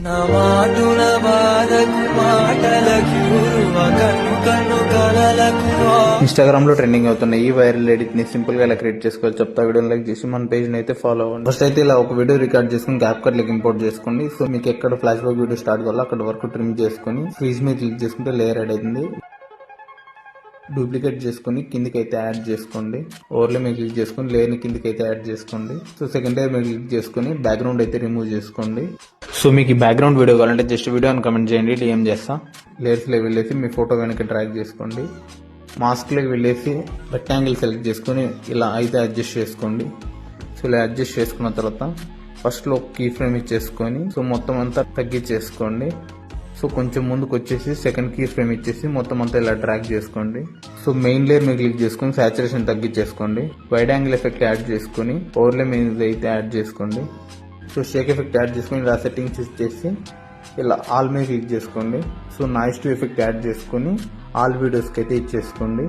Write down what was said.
నా మాటుల బాధకు మాటల క్యూరువ కన్ను కన్ను కలలకు ఇన్స్టాగ్రామ్ లో ట్రెండింగ్ అవుతున్న ఈ వైరల్ ఎడిట్ ని సింపుల్ గా ఎలా క్రియేట్ చేసుకోవాలి చెప్తా. వీడియోని లైక్ చేసి మన పేజ్ అయితే ఫాలో అవ్వండి. ఫస్ట్ అయితే ఇలా ఒక వీడియో రికార్డ్ చేసుకుని క్యాప్ కట్ లెక్ ఇంపోర్ట్ చేసుకోండి. సో మీకు ఎక్కడ ఫ్లాష్ బ్యాక్ వీడియో స్టార్ట్ కావాలో అక్కడ వరకు ట్రిమ్ చేసుకుని ఫ్రీజ్ మీద క్లిక్ చేసుకుంటే లేయర్ యాడ్ అవుతుంది. డూప్లికేట్ చేసుకుని కిందికి అయితే యాడ్ చేసుకోండి. ఓవర్లే మీద క్లిక్ చేసుకుని లేయర్ ని కిందికి అయితే యాడ్ చేసుకోండి. సో సెకండ్ లేయర్ మీద క్లిక్ చేసుకుని బ్యాక్గ్రౌండ్ అయితే రిమూవ్ చేసుకోండి. సో మీకు ఈ బ్యాక్గ్రౌండ్ వీడియో కావాలంటే జస్ట్ వీడియో అని కమెంట్ చేయండి, డిఎం చేస్తా. లేయర్స్ లో వెళ్ళేసి మీ ఫోటో వెనక డ్రాగ్ చేసుకోండి. మాస్క్ లోకి వెళ్ళేసి రెక్టాంగిల్ సెలెక్ట్ చేసుకుని ఇలా అయితే అడ్జస్ట్ చేసుకోండి. సో ఇలా అడ్జస్ట్ చేసుకున్న తర్వాత ఫస్ట్ లో కీ ఫ్రేమ్ ఇచ్చేసుకొని సో మొత్తం అంతా తగ్గించేసుకోండి. సో కొంచెం ముందుకు వచ్చేసి సెకండ్ కీ ఫ్రేమ్ ఇచ్చేసి మొత్తం అంతా ఇలా డ్రాగ్ చేసుకోండి. సో మెయిన్ లేయర్ మీద క్లిక్ చేసుకుని సాచురేషన్ తగ్గించేసుకోండి. వైడ్ యాంగిల్ ఎఫెక్ట్ యాడ్ చేసుకుని ఓవర్లే మీద అయితే యాడ్ చేసుకోండి. సో షేక్ ఎఫెక్ట్ యాడ్ చేసుకుని ఇలా సెట్టింగ్స్ ఇచ్చేసి ఇలా ఆల్ మీద క్లిక్ చేసుకోండి. So noise to effect add చేసుకుని ఆల్ వీడియోస్కి అయితే ఇచ్చేసుకోండి.